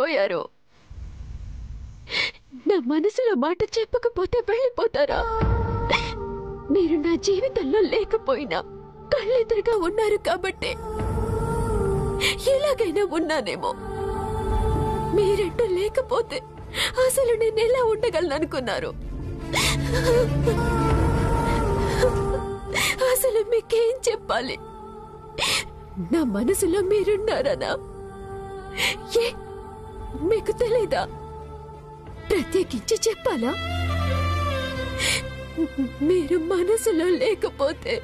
వెళ్ళిపోయారు. నా మనసులో మాట చెప్పకపోతే వెళ్ళిపోతారా? మీరు నా జీవితంలో లేకపోయినా కళ్ళెదురుగా ఉన్నారు కాబట్టి ఎలాగైనా ఉన్నానేమో. మీరంటూ లేకపోతే అసలు నేను ఎలా ఉండగలను అనుకున్నారు? అసలు మీకేం చెప్పాలి? నా మనసులో మీరున్నారనా? ఏ మీకు తెలీదా? ప్రత్యేకించి చెప్పాలా? మీరు మనసులో లేకపోతే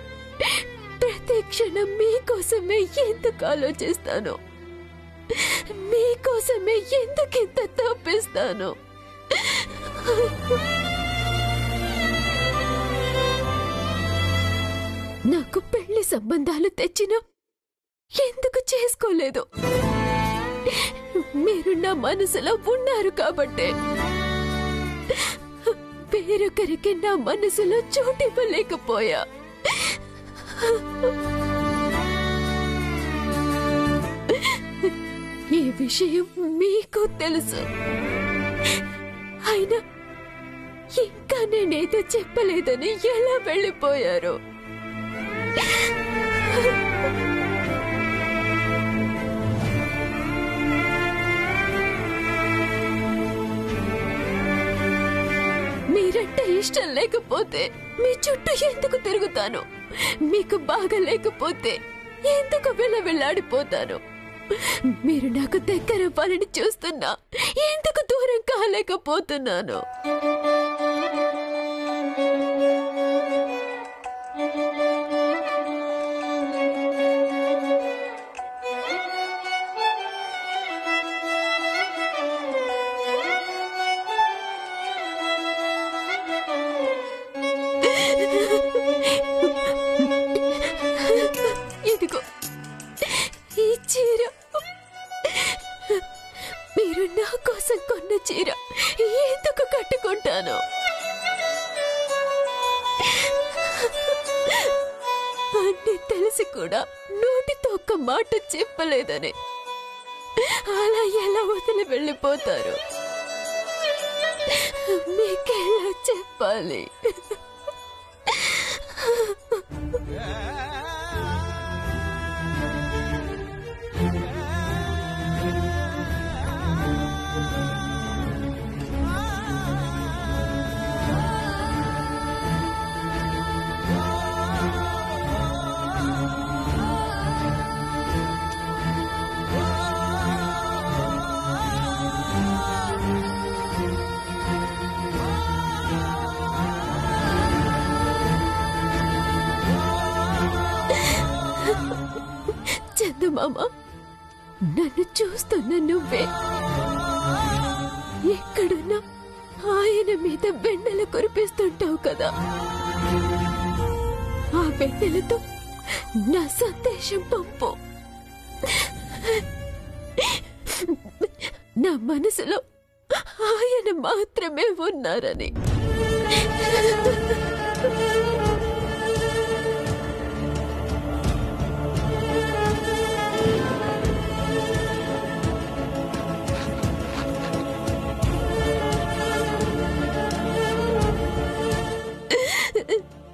ప్రతి క్షణం మీకోసమే ఎందుకు ఆలోచిస్తాను? మీకోసమే ఎందుకింత తప్పిస్తాను? నాకు పెళ్లి సంబంధాలు తెచ్చినా ఎందుకు చేసుకోలేదు? మీరు నా మనసులో ఉన్నారు కాబట్టే. వేరొకరికి నా మనసులో చోటివ్వలేకపోయా. ఈ విషయం మీకు తెలుసు. అయినా ఇంకా నేనేదో చెప్పలేదని ఎలా వెళ్ళిపోయారు? మీరంటే ఇష్టం లేకపోతే మీ చుట్టూ ఎందుకు తిరుగుతాను? మీకు బాగా లేకపోతే ఎందుకు వెళ్ళాడిపోతాను? మీరు నాకు దగ్గర పనిని చూస్తున్నా ఎందుకు దూరం కాలేకపోతున్నాను? ఇదిగో ఈ చీర, మీరు నా కోసం కొన్న చీర ఎందుకు కట్టుకుంటాను? అన్నీ తెలిసి కూడా నోటితో ఒక్క మాట చెప్పలేదని అలా ఎలా వదిలి వెళ్ళిపోతారు? మీకెలా చెప్పాలి? చందమామ, నన్ను చూస్తున్న నువ్వే ఎక్కడున్నా ఆయన మీద వెన్నెల కురిపిస్తుంటావు కదా. ఆ వెన్నెలతో నా సందేశం పంపు. నా మనసులో ఆయన మాత్రమే ఉన్నారని.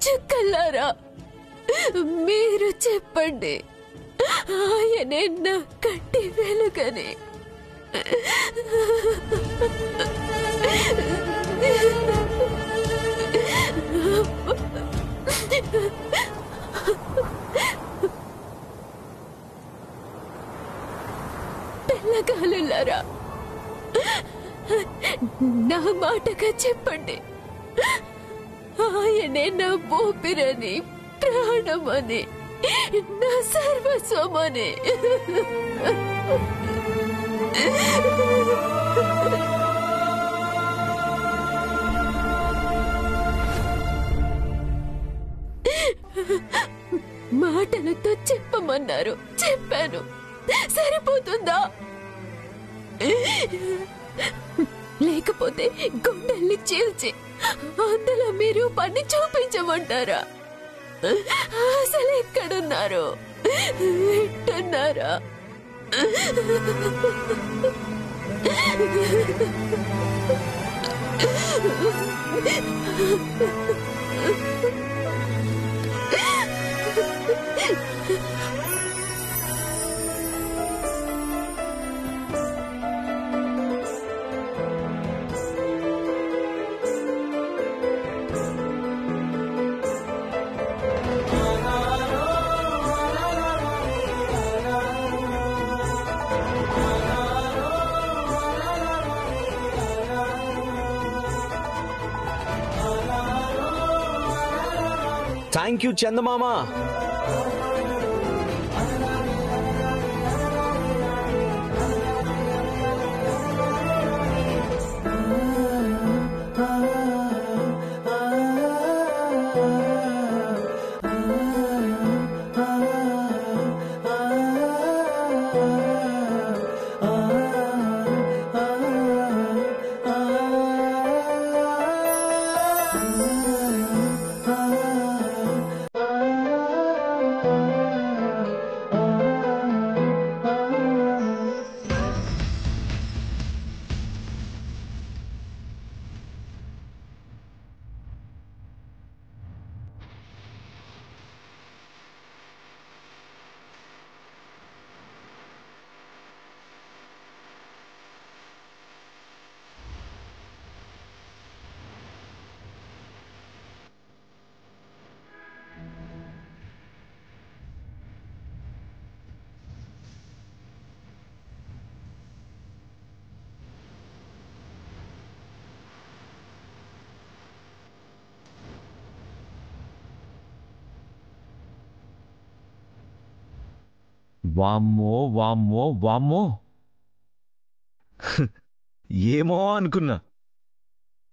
చుక్కలారా, మీరు చెప్పండి, ఆయనే నా కంటి వెలుగని. పిల్లగాలులారా, నా మాటగా చెప్పండి, ఆయనే నా ఊపిరని, ప్రాణమని, నా సర్వస్వమని. మాటలతో చెప్పమన్నారు, చెప్పాను. సరిపోతుందా? లేకపోతే గుండెల్ని చీల్చి అందులో మీరు పని చూపించమంటారా? అసలు ఎక్కడున్నారు? వింటున్నారా? థ్యాంక్ యూ చందమామ. వామ్మో వామ్మో వామ్మో, ఏమో అనుకున్నా.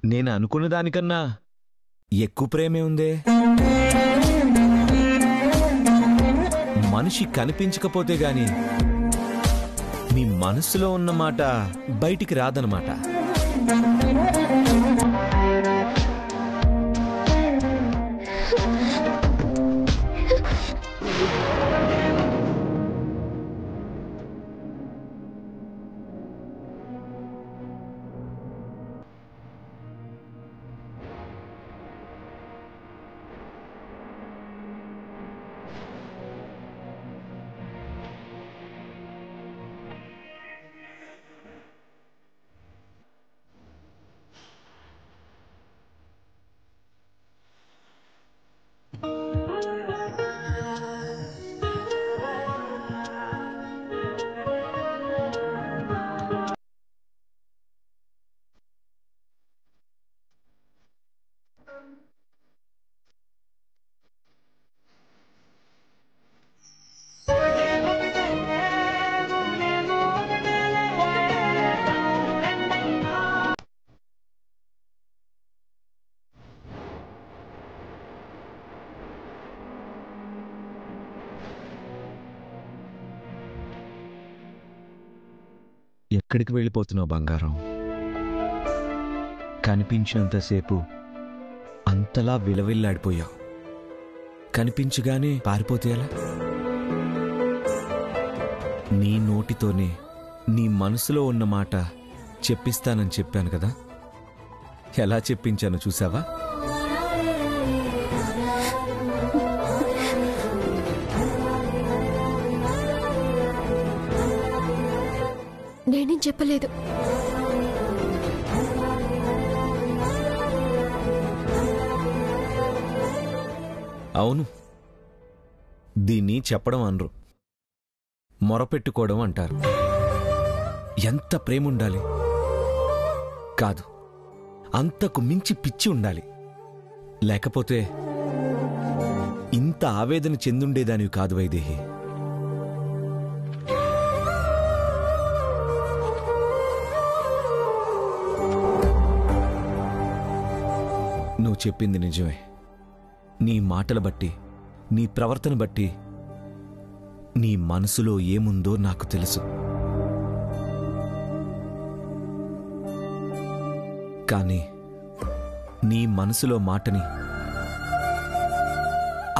నేను అనుకున్న దానికన్నా ఎక్కువ ప్రేమే ఉందే. మనిషి కనిపించకపోతే గాని మీ మనసులో ఉన్న మాట బయటికి రాదనమాట. ఎక్కడికి వెళ్ళిపోతున్నావు బంగారం? కనిపించినంతసేపు అంతలా విలవిల్లాడిపోయావు. కనిపించగానే పారిపోతే ఎలా? నీ నోటితోనే నీ మనసులో ఉన్న మాట చెప్పిస్తానని చెప్పాను కదా. ఎలా చెప్పించాను చూసావా? నేనేం చెప్పలేదు. అవును, దీన్ని చెప్పడం అనరు, మొరపెట్టుకోవడం అంటారు. ఎంత ప్రేమ ఉండాలి? కాదు, అంతకు మించి పిచ్చి ఉండాలి. లేకపోతే ఇంత ఆవేదన చెందుండేదానివి కాదు వైదేహి. నువ్వు చెప్పింది నిజమే. నీ మాటలు బట్టి, నీ ప్రవర్తన బట్టి నీ మనసులో ఏముందో నాకు తెలుసు. కానీ నీ మనసులో మాటని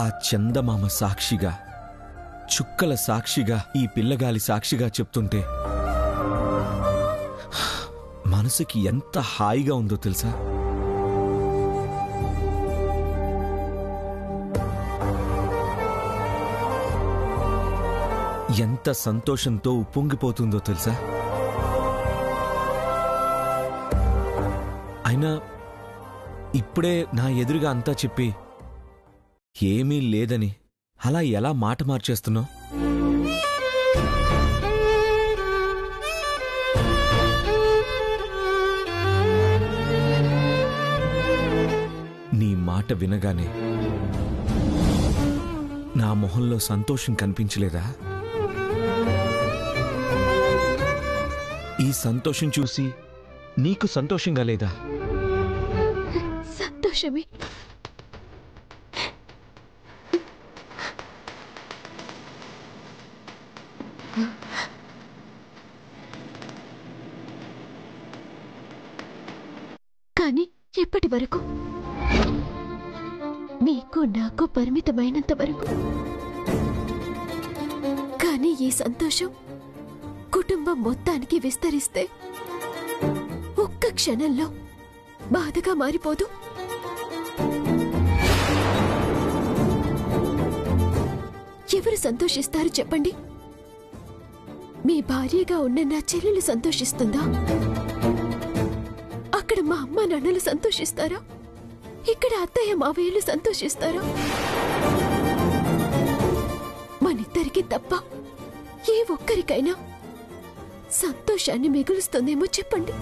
ఆ చందమామ సాక్షిగా, చుక్కల సాక్షిగా, ఈ పిల్లగాలి సాక్షిగా చెప్తుంటే మనసుకి ఎంత హాయిగా ఉందో తెలుసా? ఎంత సంతోషంతో ఉప్పొంగిపోతుందో తెలుసా? అయినా ఇప్పుడే నా ఎదురుగా అంతా చెప్పి ఏమీ లేదని అలా ఎలా మాట మార్చేస్తున్నావు? నీ మాట వినగానే నా మొహంలో సంతోషం కనిపించలేదా? ఈ సంతోషం చూసి నీకు సంతోషంగా లేదా? సంతోషమే. కానీ ఎప్పటి వరకు? మీకు నాకు పరిమితమైనంత వరకు. కానీ ఈ సంతోషం కుటుంబం మొత్తానికి విస్తరిస్తే ఒక్క క్షణంలో బాధగా మారిపోదు. ఎవరు సంతోషిస్తారు చెప్పండి? మీ భార్యగా ఉన్న నా చెల్లెలు సంతోషిస్తుందా? అక్కడ మా అమ్మ నాన్నలు సంతోషిస్తారా? ఇక్కడ అత్తయ్య మావయ్యలు సంతోషిస్తారా? మనిద్దరికి తప్ప ఏ ఒక్కరికైనా సంతోషాన్ని మిగులుస్తుందేమో చెప్పండి.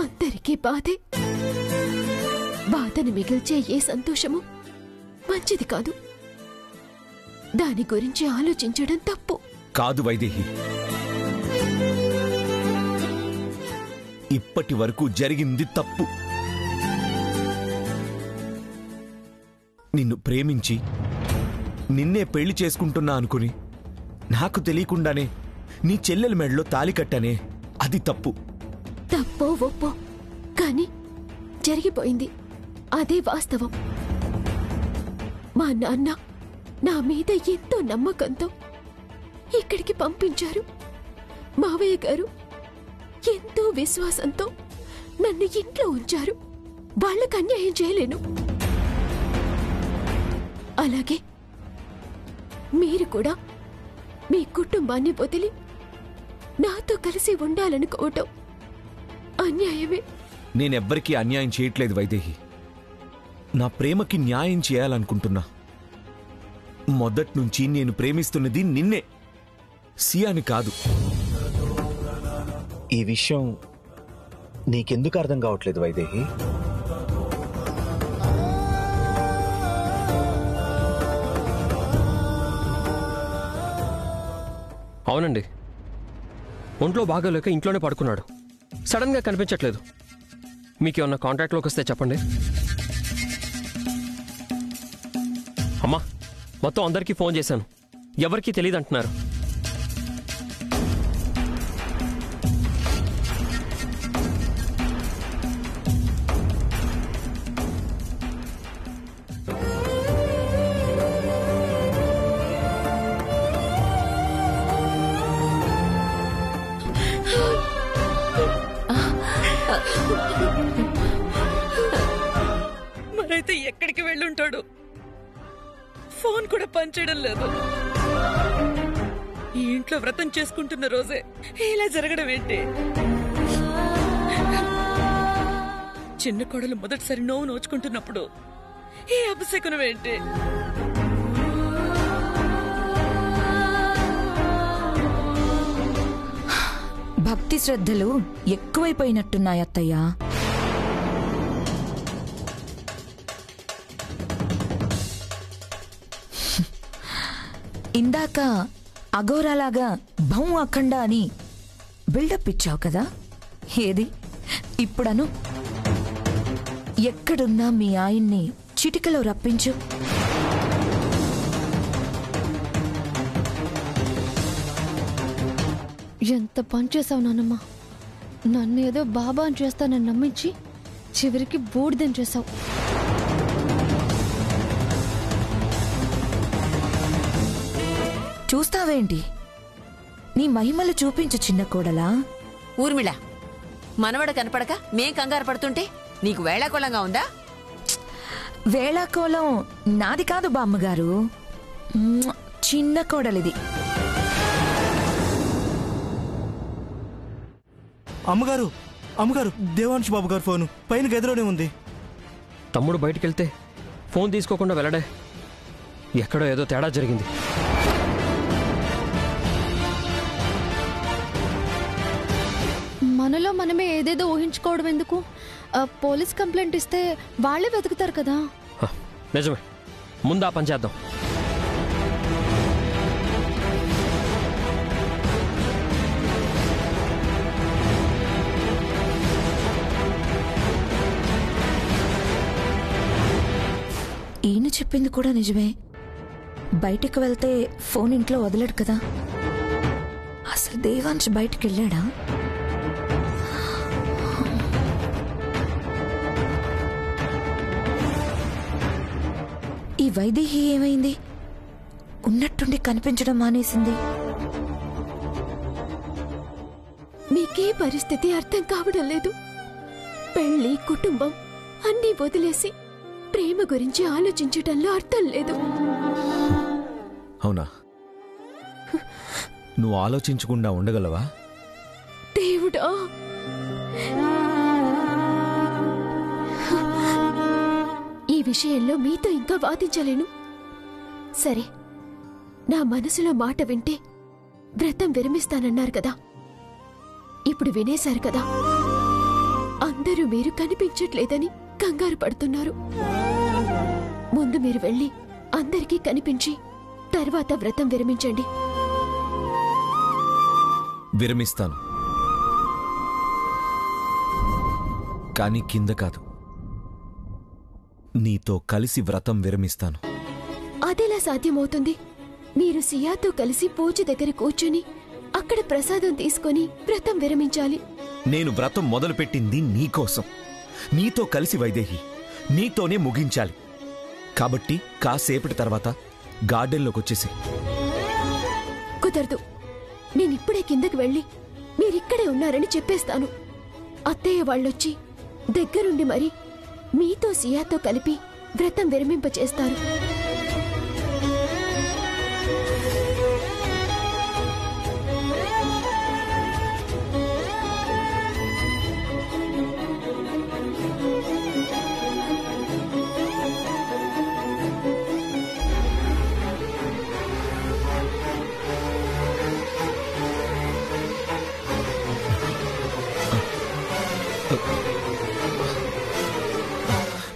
అందరికీ బాధే. బాధను మిగిల్చే ఏ సంతోషము మంచిది కాదు. దాని గురించి ఆలోచించడం తప్పు కాదు వైదేహి. ఇప్పటి వరకు జరిగింది తప్పు. నిన్ను ప్రేమించి నిన్నే పెళ్లి చేసుకుంటున్నా అనుకుని నాకు తెలియకుండానే నీ చెల్లెల మెడలో తాళి కట్టానే, అది తప్పు. తప్పో ఒప్పో కానీ జరిగిపోయింది. అదే వాస్తవం. మా నాన్న నా మీద ఎంతో నమ్మకంతో ఇక్కడికి పంపించారు. మావయ్య గారు ఎంతో విశ్వాసంతో నన్ను ఇంట్లో ఉంచారు. వాళ్ళకు అన్యాయం చేయలేను. అలాగే మీరు కూడా మీ కుటుంబాన్ని వదిలి నాతో కలిసి ఉండాలనుకోవటం అన్యాయమే. నేనెవ్వరికీ అన్యాయం చేయట్లేదు వైదేహి. నా ప్రేమకి న్యాయం చేయాలనుకుంటున్నా. మొదట్నుంచి నేను ప్రేమిస్తున్నది నిన్నే, సియాని కాదు. ఈ విషయం నీకెందుకు అర్థం కావట్లేదు వైదేహి? అవునండి, ఒంట్లో బాగాలేక ఇంట్లోనే పడుకున్నాడు. సడన్గా కనిపించట్లేదు. మీకేమన్నా కాంటాక్ట్లోకి వస్తే చెప్పండి. అమ్మా, మొత్తం అందరికీ ఫోన్ చేశాను, ఎవరికీ తెలియదు అంటున్నారు. మరైతే ఎక్కడికి వెళ్ళుంటాడు? ఫోన్ కూడా పనిచేయడం లేదు. ఈ ఇంట్లో వ్రతం చేసుకుంటున్న రోజే ఇలా జరగడం ఏంటి? చిన్న కోడలు మొదటిసారి నోవు నోచుకుంటున్నప్పుడు ఈ అపశకునం ఏంటి? భక్తి శ్రద్ధలు ఎక్కువైపోయినట్టున్నాయి అత్తయ్యా. ఇందాక అఘోరాలాగా భౌ అఖండ అని బిల్డప్ ఇచ్చావు కదా, ఏది ఇప్పుడను? ఎక్కడున్నా మీ ఆయన్ని చిటికలో రప్పించు. ఎంత పని చేసావు నాన్నమ్మ. నన్ను ఏదో బాబా అని చేస్తానని నమ్మించి చివరికి బూడిదని చేసావు. చూస్తావేంటి? నీ మహిమలు చూపించు చిన్న కోడలా. ఊర్మిళ, మనవడు కనపడక మేం కంగారు పడుతుంటే నీకు వేళాకోళంగా ఉందా? వేళాకోళం నాది కాదు బామ్మగారు, చిన్న కోడలిది. అమ్మగారు, అమ్మగారు, దేవాంశ్ బాబు గారు ఫోను పైన గదిలోనే ఉంది. తమ్ముడు బయటికెళ్తే ఫోన్ తీసుకోకుండా వెళ్ళడే. ఎక్కడో ఏదో తేడా జరిగింది. మనలో మనమే ఏదేదో ఊహించుకోవడం ఎందుకు? పోలీస్ కంప్లైంట్ ఇస్తే వాళ్ళే వెతుకుతారు కదా. నిజమే, ముందు ఆ పని చేద్దాం. ఈయన చెప్పింది కూడా నిజమే. బయటికి వెళ్తే ఫోన్ ఇంట్లో వదలడు కదా. అసలు దేవాంశ్ బయటికి వెళ్ళాడా? ఈ వైదేహి ఏమైంది? ఉన్నట్టుండి కనిపించడం మానేసింది. మీకే పరిస్థితి అర్థం కావడం లేదు. పెళ్లి, కుటుంబం అన్నీ వదిలేసి ప్రేమ గురించి ఆలోచించటంలో అర్థం లేదు. అవునా? నువ్వు ఆలోచించకుండా ఉండగలవా? దేవుడా, ఈ విషయంలో మీతో ఇంకా వాదించలేను. సరే, నా మనసులో మాట వింటే వ్రతం విరమిస్తానన్నారు కదా. ఇప్పుడు వినేశారు కదా. అందరూ మీరు కనిపించట్లేదని కంగారు పడుతున్నారు. ముందు మీరు వెళ్ళి అందరికీ కనిపించి తర్వాత వ్రతం విరమించండి. విరమిస్తాను, కానీ కింద కాదు, నీతో కలిసి వ్రతం విరమిస్తాను. అదెలా సాధ్యమవుతుంది? మీరు సియాతో కలిసి పూజ దగ్గర కూర్చుని అక్కడ ప్రసాదం తీసుకొని వ్రతం విరమించాలి. నేను వ్రతం మొదలుపెట్టింది నీకోసం, నీతో కలిసి వైదేహి, నీతోనే ముగించాలి. కాబట్టి కాసేపటి తర్వాత గార్డెన్లోకి వచ్చేసి. కుదరదు. నేనిప్పుడే కిందకి వెళ్ళి మీరిక్కడే ఉన్నారని చెప్పేస్తాను. అత్తయ్య వాళ్ళొచ్చి దగ్గరుండి మరి మీతో సియాతో కలిపి వ్రతం విరమింపచేస్తారు.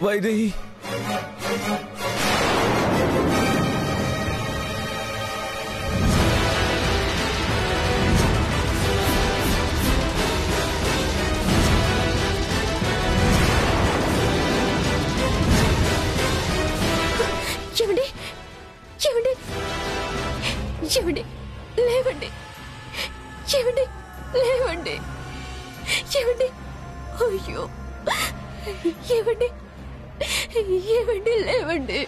వైదేహి, ఏమండి, ఏమండి, ఏమండి, లేవండి, ఏమండి, లేవండి, ఏమండి, అయ్యో, ఏమండి, ఏమండి, లేవండి,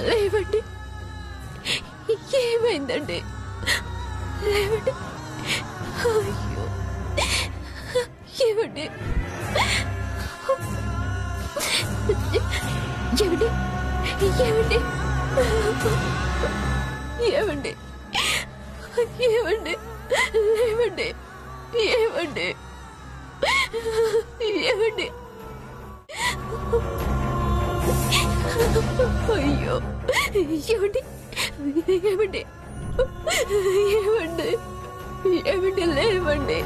లేవండి, ఏమైందండి, లేవండి, అయ్యో, ఏమండి, ఏమండి, ఏమండి, ఏమండి, ఏమండి, లేవండి, ఏమండి, ఏమండి, అయ్యో, ఏమండి, ఏమండి, ఏమండి, ఏమండి, లేవండి,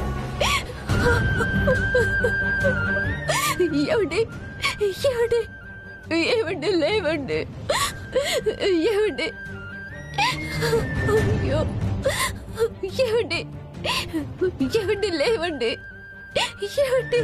ఏమండి, ఏమండి, ఏమండి, లేవండి, ఏమండి, అయ్యో, ఏమండి, ఏమండి, లేవండి, ఏమండి.